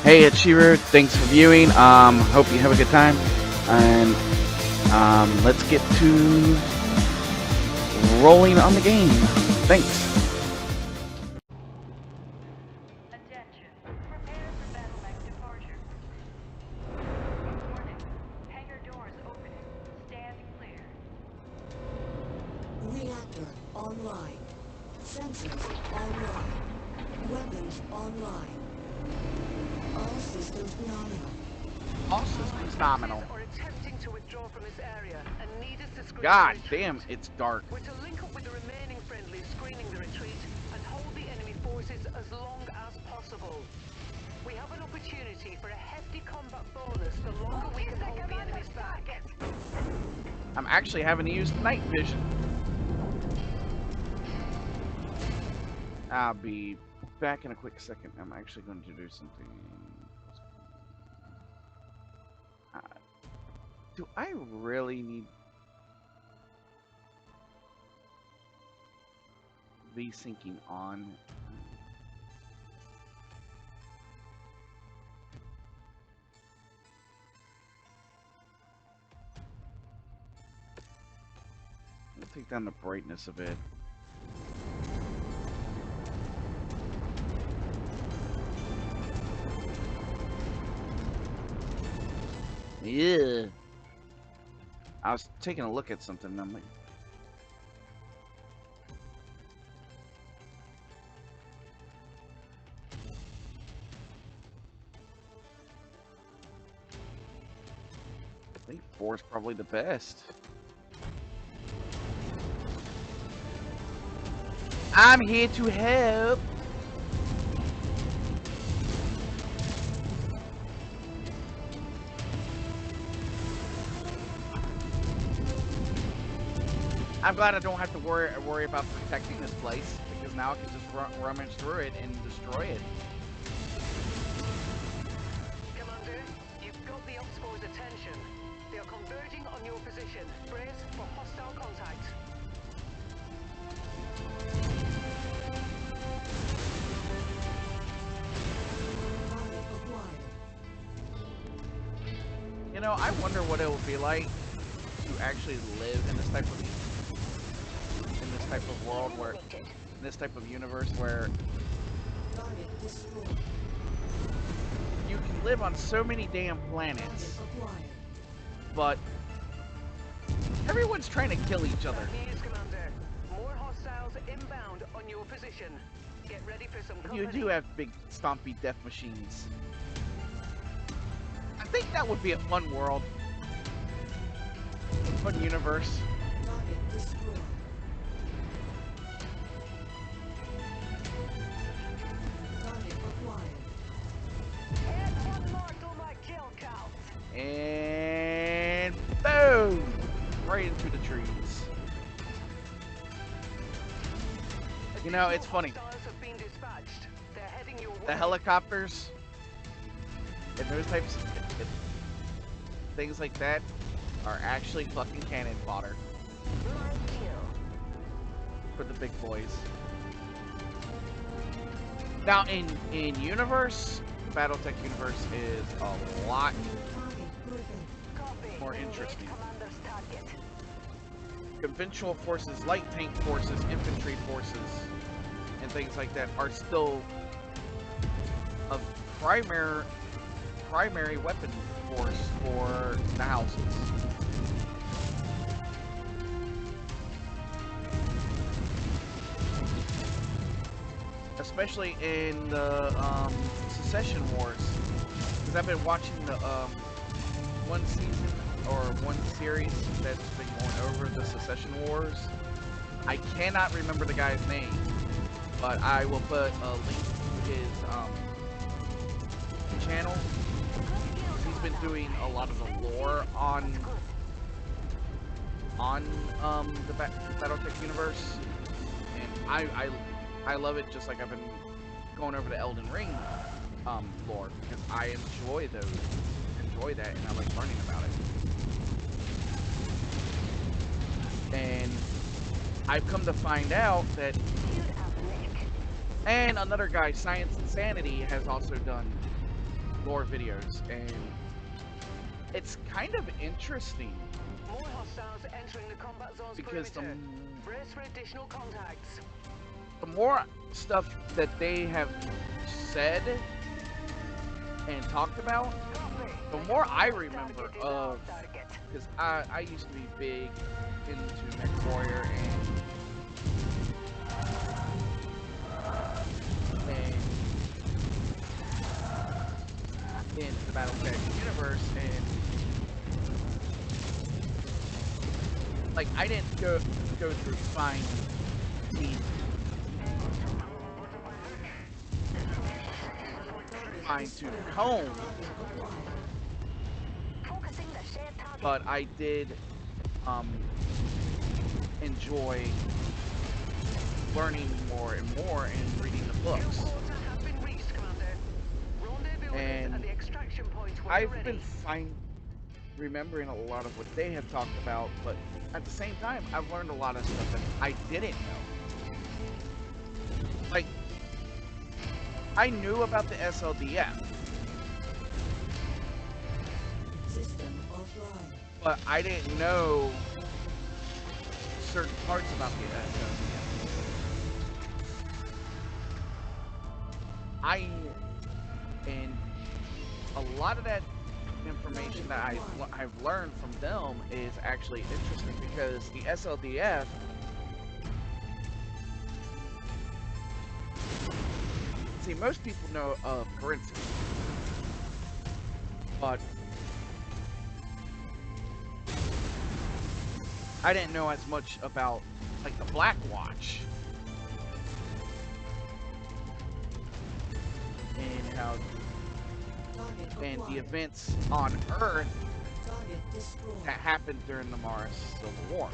Hey, it's Shiru. Thanks for viewing. Hope you have a good time. And let's get to rolling on the game. Thanks. Attention. Prepare for battle mech departure. Warning. Hangar doors opening. Stand clear. Reactor online. Sensors online. Weapons online. All systems nominal. All systems nominal. Are attempting to withdraw from this area and need us to screen God the retreat. damn, it's dark. We're to link up with the remaining friendlies screening the retreat and hold the enemy forces as long as possible. We have an opportunity for a hefty combat bonus the longer we can hold the enemies back. I'm actually having to use night vision. I'll be back in a quick second. I'm actually going to do something. Do I really need V-syncing on? I'll take down the brightness a bit. Yeah. I was taking a look at something and I'm like, I think 4 is probably the best. I'm here to help. I'm glad I don't have to worry about protecting this place, because now I can just rummage through it and destroy it. Commander, you've got the Ops Force's attention. They are converging on your position. Brace for hostile contact. Target acquired. You know, I wonder what it would be like to actually live in this type of world where, in this type of universe where Target destroyed. you can live on so many damn planets, Target acquired. but everyone's trying to kill each other. Bad news, Commander. More hostiles inbound on your position. Get ready for some You company. do have big stompy death machines. I think that would be a fun world. A fun universe. Target destroyed. Target acquired. Add one more to my kill count. And boom! Right into the trees. You know, it's funny. Hostiles have been dispatched. They're heading your way. The helicopters and those types of things like that are actually fucking cannon fodder for the big boys. Now, in universe, the BattleTech universe is a lot Target Griffin. Copy. more Engage interesting. Commander's target. Conventional forces, light tank forces, infantry forces, and things like that are still a primary weapon force for the houses. Especially in the Secession Wars, because I've been watching the one season or one series that's been going over the Secession Wars. I cannot remember the guy's name, but I will put a link to his channel. He's been doing a lot of the lore on the BattleTech universe, and I love it, just like I've been going over the Elden Ring lore, because I enjoy that, and I like learning about it. And I've come to find out that, and another guy, Science Insanity, has also done lore videos, and it's kind of interesting More hostiles entering the combat zone's because perimeter. Brace for additional contacts. the more stuff that they have said and talked about, the more I remember of, because I used to be big into Mechwarrior and in the BattleTech universe, and like I didn't go through fine teeth, fine tooth comb, but I did enjoy learning more and more and reading the books. And I've been fine remembering a lot of what they have talked about, but at the same time, I've learned a lot of stuff that I didn't know. Like, I knew about the SLDF, System offline. but I didn't know certain parts about the SLDF. And a lot of that information that I've learned from them is actually interesting, because the SLDF, see, most people know of Princeton, but I didn't know as much about like the Black Watch and how and the events on Earth Target destroyed. that happened during the Mars Civil War.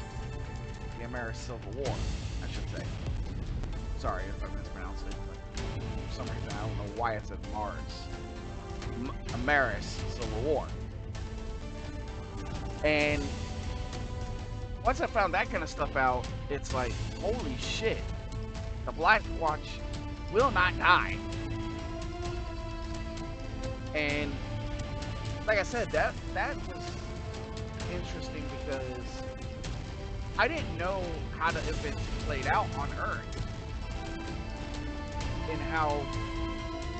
The Ameris Civil War, I should say. Sorry if I mispronounced it, but for some reason I don't know why I said Mars. Ameris Civil War. And once I found that kind of stuff out, it's like, holy shit, the Black Watch will not die. And like I said, that was interesting because I didn't know how the events played out on Earth and how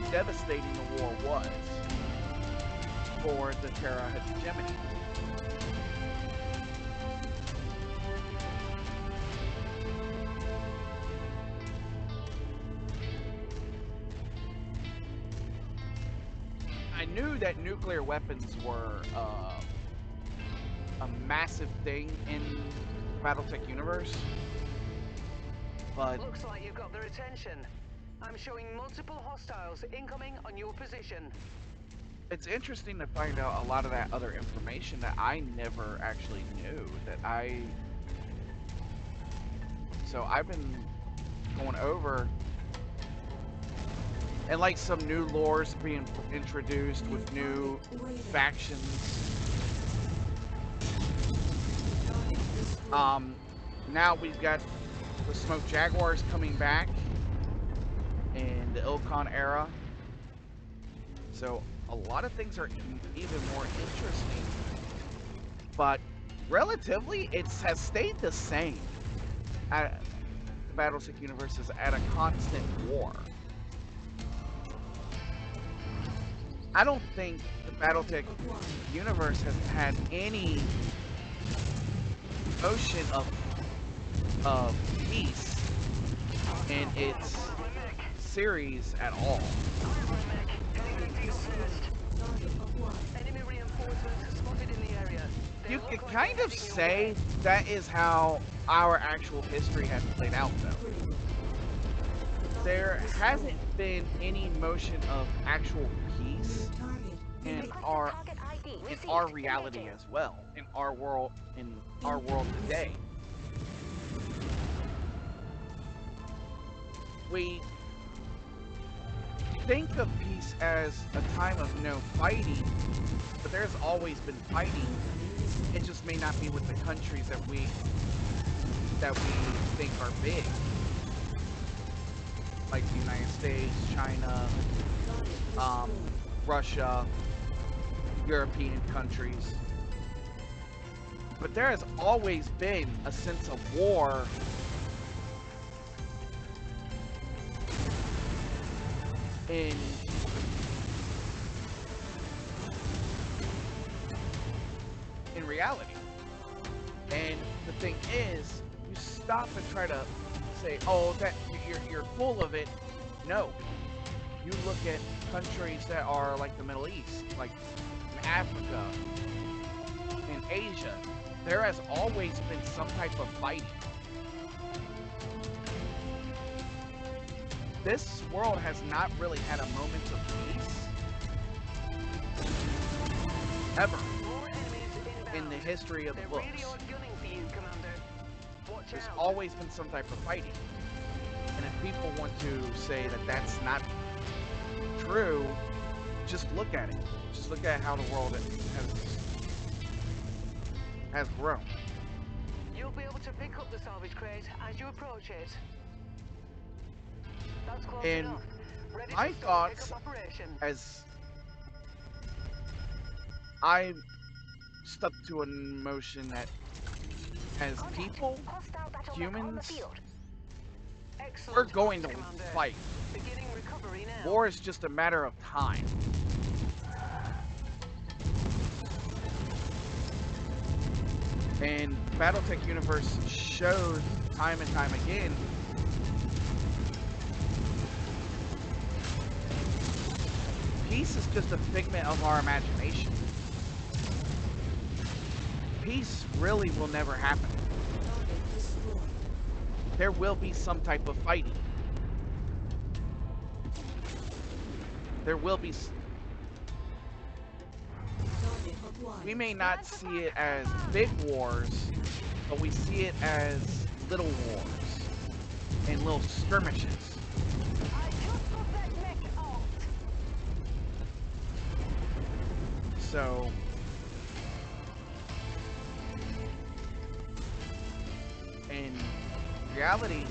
devastating the war was for the Terra hegemony. I knew that nuclear weapons were a massive thing in BattleTech universe, but Looks like you've got their attention. I'm showing multiple hostiles incoming on your position. it's interesting to find out a lot of that other information that I never actually knew so I've been going over, and like some new lores being introduced with new factions. Now we've got the Smoke Jaguars coming back in the Ilkon era. So a lot of things are even more interesting, but relatively it has stayed the same. The BattleTech universe is at a constant war. I don't think the BattleTech universe has had any motion of peace in its series at all. Enemy reinforcements are spotted in the area. You could kind of say that is how our actual history has played out, though. There hasn't been any motion of actual peace in our reality as well, in our world today. We think of peace as a time of no fighting, but there's always been fighting. It just may not be with the countries that we think are big, like the United States, China, Russia, European countries. But there has always been a sense of war in reality. And the thing is, you stop and try to say, "Oh, that you're full of it." No, you look at countries that are like the Middle East, like in Africa, in Asia. There has always been some type of fighting. This world has not really had a moment of peace ever in the history of the books. There's always been some type of fighting. And if people want to say that that's not true, just look at it. Just look at how the world has grown. You'll be able to pick up the salvage crate as you approach it. That's close And enough. Ready my to start thoughts, pickup operation. as I stuck to a notion that as people, humans, Excellent, we're going to Commander. fight. Beginning recovery now. War is just a matter of time. And Battletech Universe showed time and time again peace is just a figment of our imagination. Peace really will never happen. There will be some type of fighting. There will be. We may not see it as big wars, but we see it as little wars and little skirmishes. So in reality,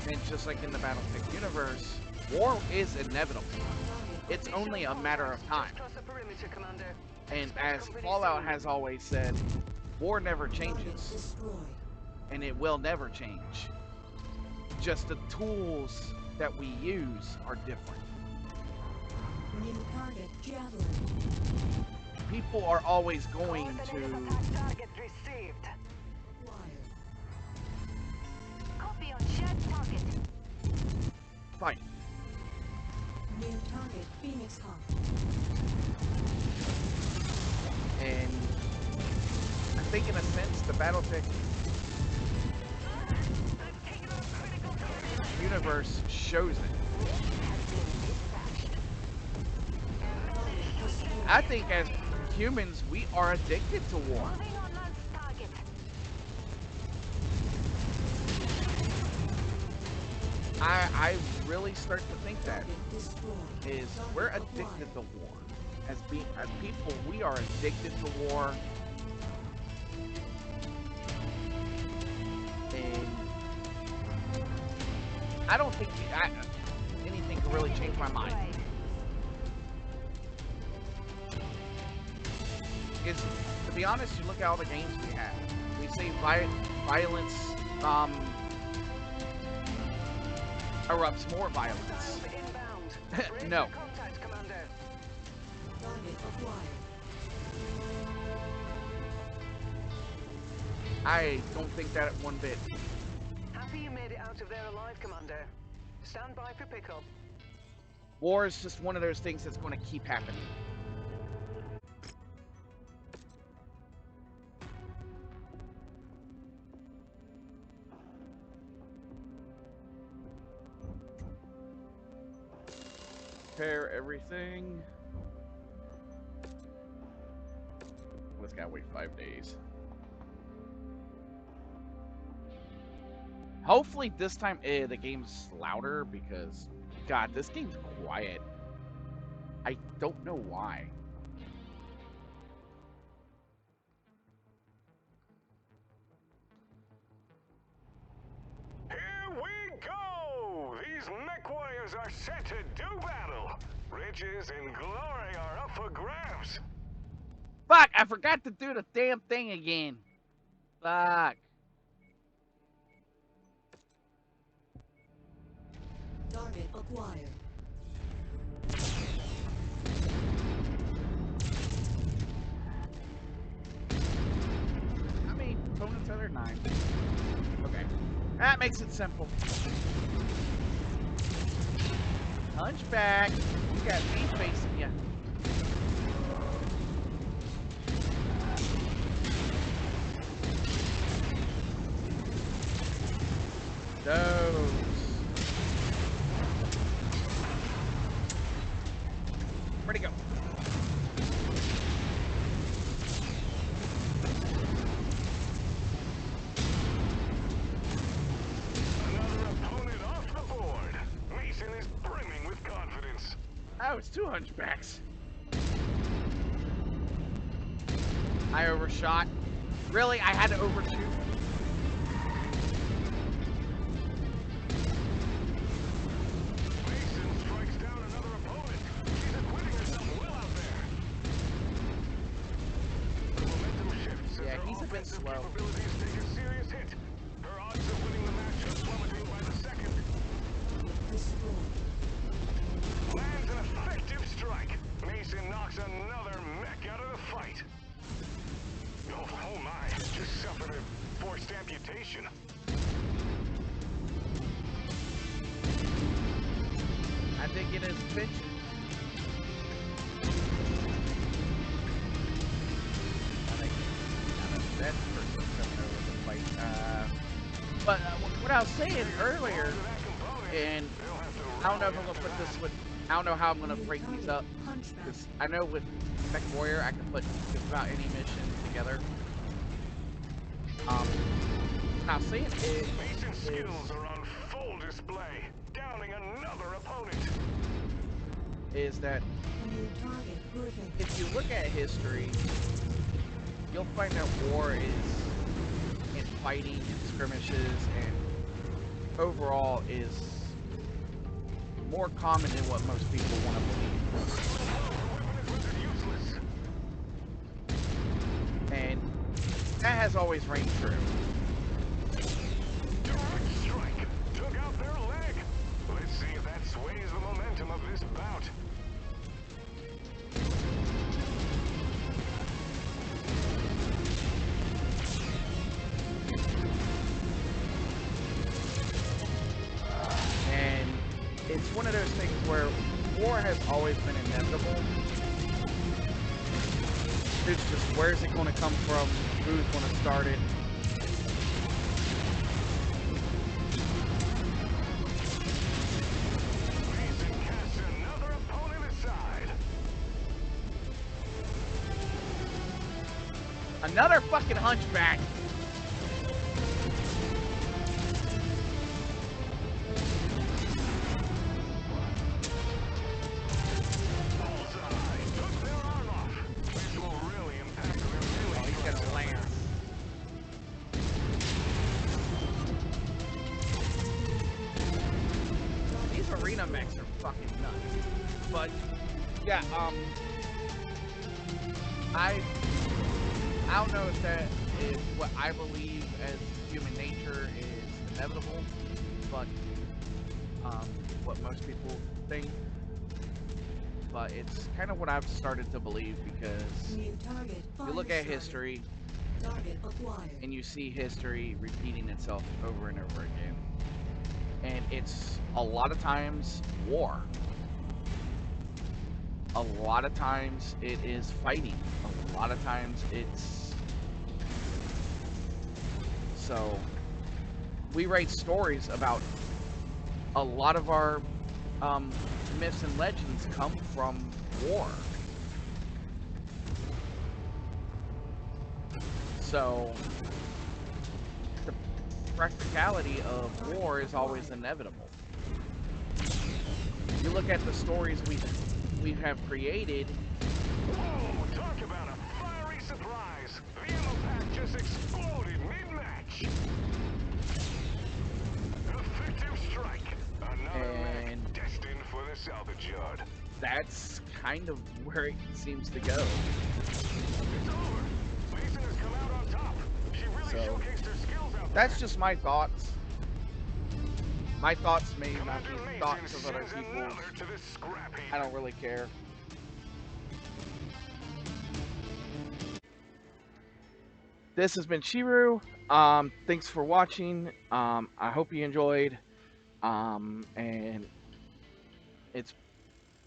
and just like in the Battletech universe, war is inevitable. It's only a matter of time. And as Fallout has always said, war never changes. And it will never change. Just the tools that we use are different. New target javelin. People are always going to Target received. Wire. Copy on shared target. fight. New target Phoenix Hawk. And I think in a sense the Battletech universe shows it. I think as humans we are addicted to war. Moving on last target. I really start to think that Target destroyed. is we're addicted to war. As people, we are addicted to war. And I don't think anything can really change my mind. Is to be honest, you look at all the games we have. We say violence erupts more violence. No. Contact, Commander. Target acquired. I don't think that one bit. Happy you made it out of there alive, Commander. Stand by for pickup. War is just one of those things that's going to keep happening. Repair everything. Let's gotta wait 5 days. Hopefully this time the game's louder because, God, this game's quiet. I don't know why. Here we go! These Mechwarriors warriors are set to do battle. Riches and glory are up for grabs. Fuck! I forgot to do the damn thing again. Fuck. Target acquired. How many opponents are there? 9. Okay. That makes it simple. Hunchback. You got me facing you. Those. Where'd he go? Another opponent off the board. Mason is brimming with confidence. Oh, it's 2 hunchbacks. I overshot. Really? I had to overshoot? Mason strikes down another opponent. She's acquitting herself well out there. The momentum shifts as Yeah, her he's a bit offensive slow. capabilities take a serious hit. Her odds of winning the match are plummeting by the second. Destroyed. Lands an effective strike. Mason knocks another mech out of the fight. Oh my, just suffered a forced amputation. I did get his pitch. That person's coming over the fight. But what I was saying earlier, and I don't know if I'm gonna put this with. I don't know how I'm gonna break these up, Hunchback. because I know with Mechwarrior I can put just about any mission together. What I was saying Mason's skills are on full display, downing another opponent. is that New target perfect. if you look at history, you'll find that war is in fighting and skirmishes and overall is more common than what most people want to believe. The weapon is rendered useless. And that has always rang true. Direct strike took out their leg. Let's see if that sways the momentum of this bout. And it's one of those things where war has always been inevitable. It's just where's it going to come from? Who's going to start it? Mason casts another opponent aside. Another fucking hunchback. Bullseye took their arm off. This will really impact their Oh, melee. he's got a lance. These arena mechs are fucking nuts. But yeah, I don't know if that is what I believe as human nature is inevitable, but what most people think. But it's kind of what I've started to believe because New target. you look at history Target acquired. and you see history repeating itself over and over again. And it's a lot of times war. A lot of times it is fighting. A lot of times it's... So, we write stories about a lot of our myths and legends come from war. So, the practicality of war is always inevitable. You look at the stories we have created. Whoa, talk about a fiery surprise. The ammo pack just exploded mid-match. Effective strike. Another And mech destined for the salvage yard. that's kind of where it seems to go. It's over. Mason has come out on top. She really So, showcased her skills out there. That's just my thoughts. My thoughts may not Commander be Mason thoughts of other sends people. another to this scrap heap. I don't really care. This has been Shiru. Thanks for watching. I hope you enjoyed. And it's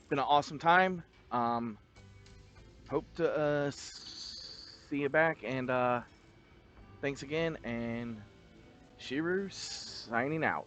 been an awesome time. Hope to see you back. And thanks again. And Shiru signing out.